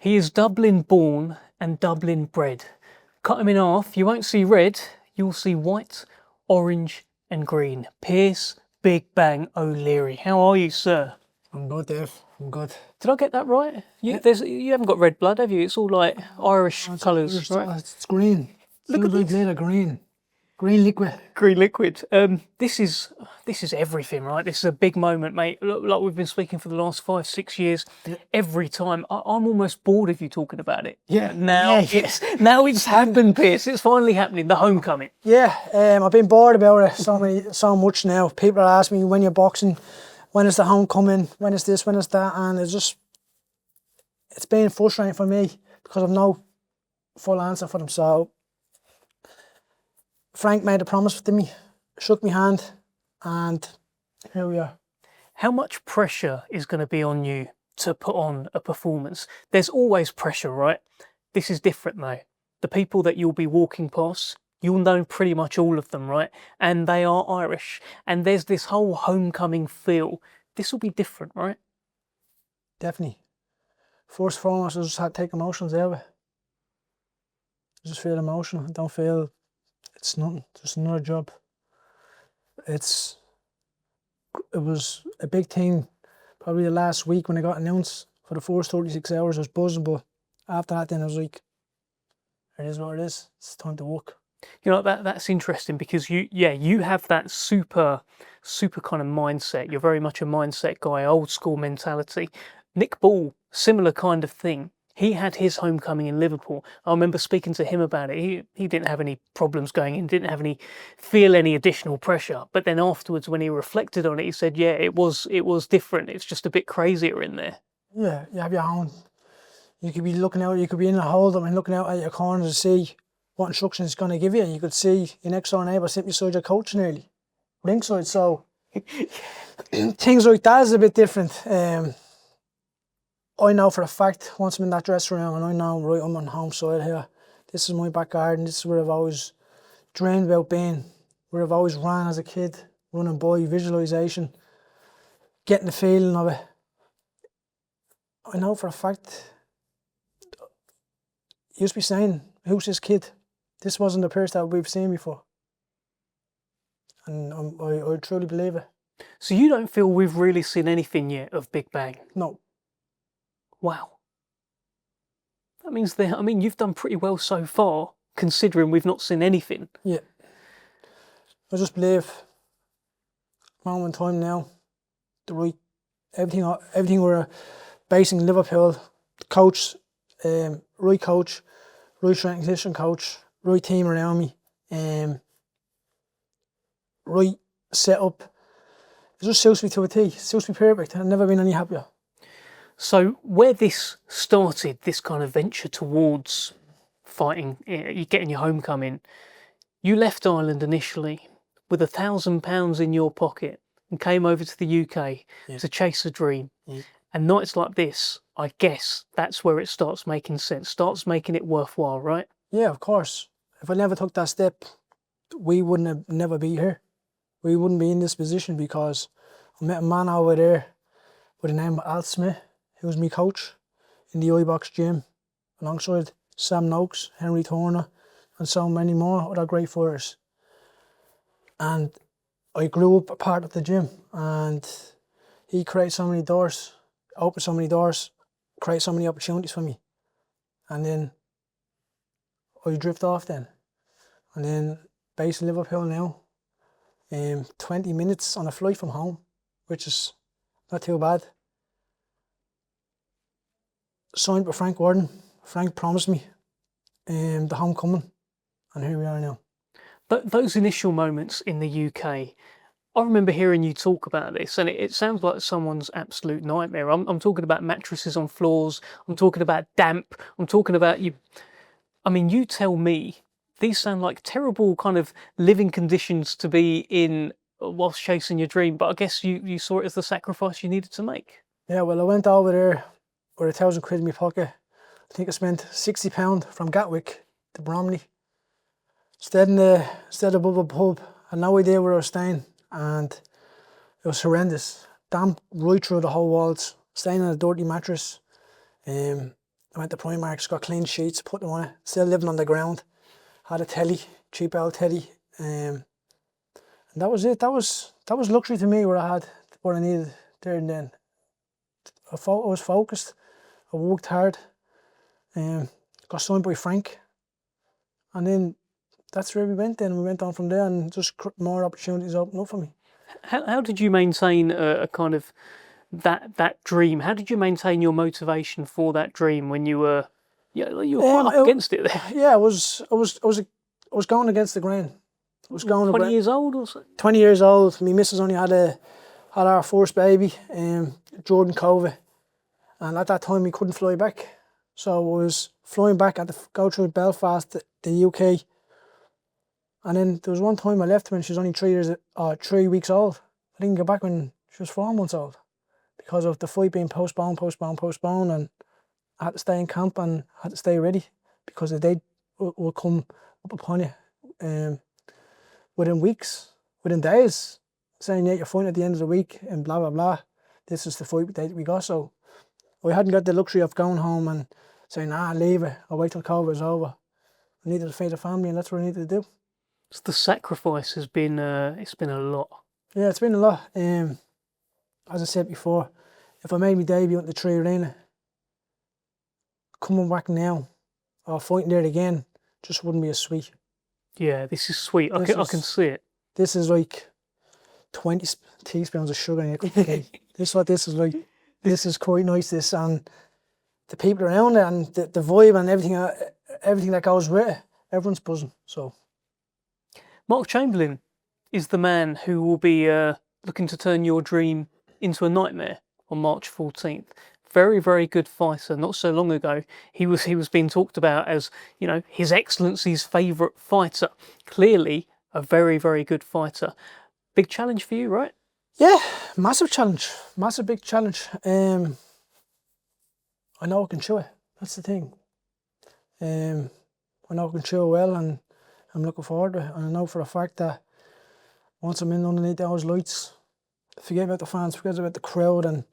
He is Dublin born and Dublin bred. Cut him in half, you won't see red, you'll see white, orange and green. Pierce Big Bang O'Leary. How are you, sir? I'm good, Dave. I'm good. Did I get that right? You haven't got red blood, have you? It's all like Irish colours, right? It's green. Look at like this. later green. Green liquid. Green liquid. This is everything, right? This is a big moment, mate. Like we've been speaking for the last 5-6 years. Yeah. Every time, I'm almost bored of you talking about it. Yeah. Now it's happened, Pierce. It's finally happening. The homecoming. Yeah. I've been bored about it so much now. People are asking me when you're boxing, when is the homecoming, when is this, when is that, and it's been frustrating for me because I've no full answer for them. So Frank made a promise to me, shook my hand, and here we are. How much pressure is going to be on you to put on a performance? There's always pressure, right? This is different though. The people that you'll be walking past, you'll know pretty much all of them, right? And they are Irish. And there's this whole homecoming feel. This will be different, right? Definitely. First and foremost, I just had to take emotions out of it. I just feel emotional. I don't feel it's nothing. Just another job. It was a big thing probably the last week when I got announced. For the first 36 hours I was buzzing, but after that then I was like, it is what it is. It's time to work. You know, that's interesting because you have that super kind of mindset. You're very much a mindset guy, old school mentality. Nick Ball, similar kind of thing. He had his homecoming in Liverpool. I remember speaking to him about it. He didn't have any problems going in, didn't feel any additional pressure. But then afterwards, when he reflected on it, he said, yeah, it was different. It's just a bit crazier in there. Yeah, you have your own. You could be looking out, you could be in a hold-up and looking out at your corner to see what instructions he's going to give you. You could see your next door neighbour sitting beside your coach nearly, ringside. So things like that is a bit different. I know for a fact once I'm in that dressing room and I know, right, I'm on home side here. This is my back garden. This is where I've always dreamed about being, where I've always ran as a kid, running by, visualisation, getting the feeling of it. I know for a fact, you used to be saying, who's this kid? This wasn't the person that we've seen before. And I truly believe it. So you don't feel we've really seen anything yet of Big Bang? No. Wow. That means you've done pretty well so far, considering we've not seen anything. Yeah. I just believe, moment in time now, everything we're basing Liverpool, coach, right coach, right strength and conditioning coach, right team around me, right setup. It just suits me to a T. It suits me perfect. I've never been any happier. So where this started, this kind of venture towards fighting, you getting your homecoming, you left Ireland initially with £1,000 in your pocket and came over to the UK to chase a dream. Yeah. And nights like this, I guess that's where it starts making sense, starts making it worthwhile, right? Yeah, of course. If I never took that step, we wouldn't have never be here. We wouldn't be in this position because I met a man over there by the name of Al Smith, who was my coach in the iBox gym, alongside Sam Noakes, Henry Turner, and so many more other great fighters. And I grew up a part of the gym, and he created so many doors, opened so many doors, created so many opportunities for me. And then I drift off then. And then based in Liverpool now, 20 minutes on a flight from home, which is not too bad. Signed with Frank Warden. Frank promised me the homecoming, and here we are now. But those initial moments in the UK, I remember hearing you talk about this, and it sounds like someone's absolute nightmare. I'm talking about mattresses on floors, I'm talking about damp, I'm talking about you. I mean, you tell me, these sound like terrible kind of living conditions to be in whilst chasing your dream, but I guess you saw it as the sacrifice you needed to make. Yeah, well, I went over there with £1,000 in my pocket. I think I spent £60 from Gatwick to Bromley. Stayed above a pub. I had no idea where I was staying, and it was horrendous. Damp right through the whole walls. Staying on a dirty mattress. I went to Primark, got clean sheets, put them on it. Still living on the ground. Had a telly, cheap old telly. And that was it. That was luxury to me, where I had what I needed there and then. I was focused. I worked hard. Got signed by Frank. And then that's where we went then. We went on from there, and just more opportunities opened up for me. How did you maintain a kind of that dream? How did you maintain your motivation for that dream when you were quite up against it there? Yeah, I was going against the grain. I was going 20 years old or so? 20 years old. My missus only had our first baby, Jordan Covey, and at that time we couldn't fly back. So I was flying back, at go through Belfast, the UK, and then there was one time I left when she was only 3 weeks old. I didn't get back when she was 4 months old because of the fight being postponed, and I had to stay in camp and had to stay ready, because the date will come up upon you within weeks, within days, saying, yeah, you're fighting at the end of the week and blah, blah, blah. This is the fight date we got. So I hadn't got the luxury of going home and saying, nah, leave it. I'll wait till COVID is over. I needed to feed the family, and that's what I needed to do. So the sacrifice has been, it's been a lot. Yeah, it's been a lot. As I said before, if I made my debut at the Tree Arena, coming back now or fighting there again just wouldn't be as sweet. Yeah, this is sweet. I can see it. This is like 20 teaspoons of sugar in your cup of tea. This is what this is like. This is quite nice, this, and the people around it, and the vibe and everything that goes with it, everyone's buzzing. So Mark Chamberlain is the man who will be looking to turn your dream into a nightmare on March 14th. Very, very good fighter. Not so long ago, he was being talked about as, His Excellency's favourite fighter. Clearly, a very, very good fighter. Big challenge for you, right? yeah, massive challenge, massive big challenge. I know I can show it. That's the thing. I know I can show well, and I'm looking forward to it. And I know for a fact that once I'm in underneath those lights, forget about the fans, forget about the crowd, and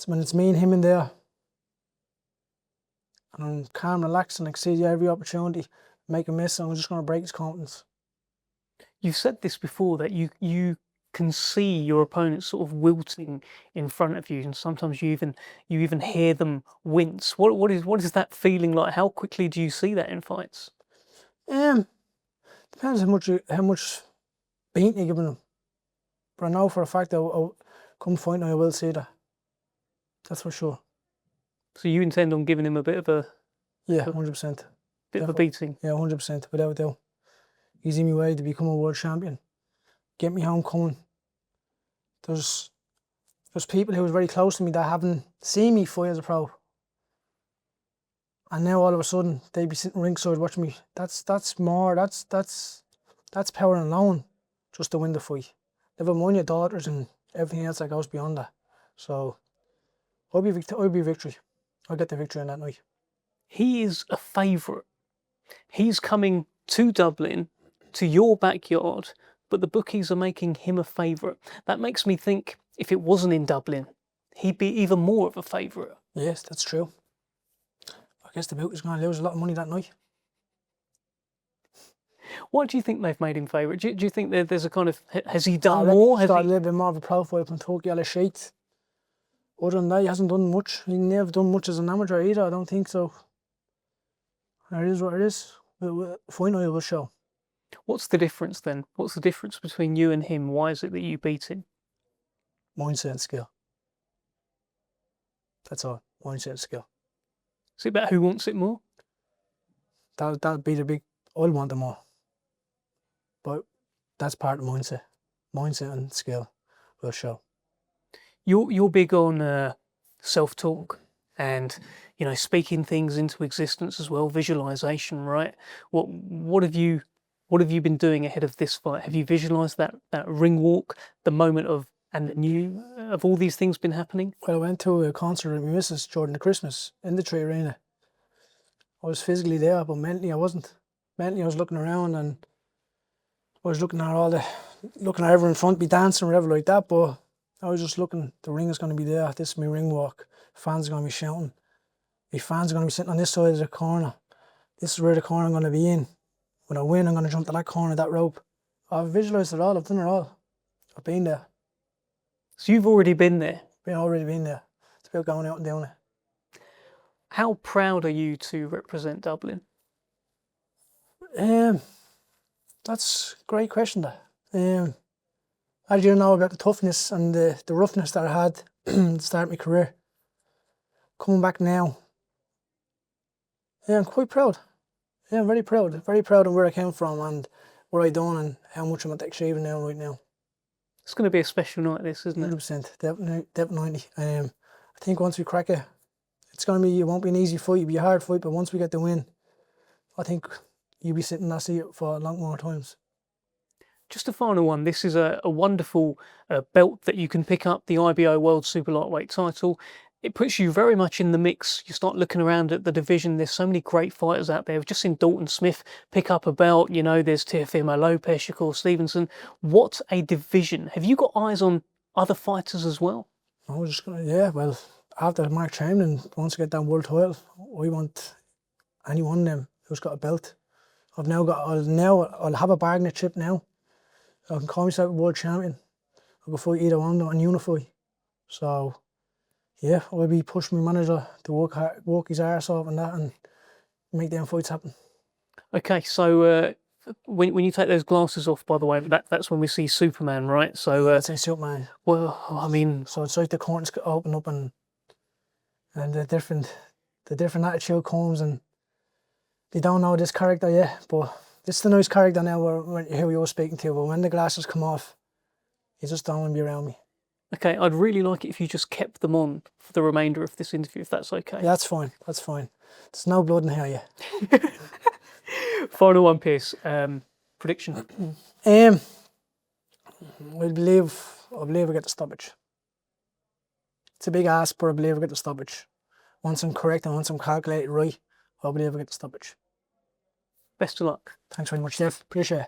when it's me and him in there, and I'm calm, relaxed, and I see every opportunity, make a miss, and I'm just going to break his confidence. You've said this before, that you can see your opponents sort of wilting in front of you, and sometimes you even hear them wince. What is that feeling like? How quickly do you see that in fights? Depends how much beating you're giving them. But I know for a fact that I'll come fighting, I will see that. That's for sure. So you intend on giving him a bit of a... Yeah, 100%. Bit of a beating? Yeah, 100%, without a doubt. He's in my way to become a world champion. Get me homecoming. There's people who was very close to me that haven't seen me fight as a pro. And now all of a sudden they'd be sitting ringside watching me. That's power alone, just to win the fight. Never mind your daughters and everything else that goes beyond that. So I'll be victory. I'll get the victory on that night. He is a favourite. He's coming to Dublin, to your backyard, but the bookies are making him a favourite. That makes me think, if it wasn't in Dublin, he'd be even more of a favourite. Yes, that's true. I guess the bookies going to lose a lot of money that night. Why do you think they've made him favourite? Do you think there's a kind of... Has he done more? He's got a little bit more of a profile from Tokyo Sheet. Other than that, he hasn't done much. He never done much as an amateur either, I don't think so. It is what it is. Finally, it will show. What's the difference then? What's the difference between you and him? Why is it that you beat him? Mindset and skill. That's all. Mindset and skill. Is it about who wants it more? That'd be the big... I'll want them more. But that's part of mindset. Mindset and skill will show. You're big on self-talk and speaking things into existence as well, visualization, right? What have you been doing ahead of this fight? Have you visualized that ring walk, the moment of have all these things been happening? Well, I went to a concert with my missus during the Christmas in the Tree Arena. I was physically there, but mentally I wasn't. Mentally I was looking around, and I was looking at everyone in front of me dancing or whatever like that, but I was just looking, the ring is going to be there, this is my ring walk, fans are going to be shouting. My fans are going to be sitting on this side of the corner. This is where the corner I'm going to be in. When I win, I'm going to jump to that corner, that rope. I've visualised it all. I've done it all. I've been there. So you've already been there. Already been there. It's about going out and doing it. How proud are you to represent Dublin? That's a great question. That. As you know about the toughness and the roughness that I had to start my career. Coming back now, I'm quite proud. Yeah, I'm very proud. Very proud of where I came from and what I done and how much I'm at achieving now right now. It's going to be a special night, this, isn't it? 100%, definitely. I think once we crack it, it won't be an easy fight, it'll be a hard fight, but once we get the win, I think you'll be sitting in that seat for a lot more times. Just a final one. This is a wonderful belt that you can pick up, the IBO World Super Lightweight title. It puts you very much in the mix. You start looking around at the division. There's so many great fighters out there. We've just seen Dalton Smith pick up a belt. You know, there's Teofimo Lopez, Shakur Stevenson. What a division. Have you got eyes on other fighters as well? I was just going to, yeah, well, after Mark Chamberlain wants to get that world title, I want any one of them who's got a belt. I'll have a bargaining chip now. I can call myself a world champion. I can fight either one and unify. So, yeah, I'll be pushing my manager to work his arse off and that and make them fights happen. Okay, so when you take those glasses off, by the way, that's when we see Superman, right? So I'd say Superman. Well, I mean, so it's like the curtains open up and the different attitude comes, and they don't know this character yet, but this is the nice character now who you're speaking to. But when the glasses come off, you just don't want to be around me. Okay, I'd really like it if you just kept them on for the remainder of this interview, if that's okay. Yeah, that's fine. That's fine. There's no blood in here yet. Final one, Pierce. Prediction. I believe we get the stoppage. It's a big ask, but I believe we get the stoppage. Once I'm correct and once I'm calculated right, I believe we get the stoppage. Best of luck. Thanks very much, Jeff. Appreciate it.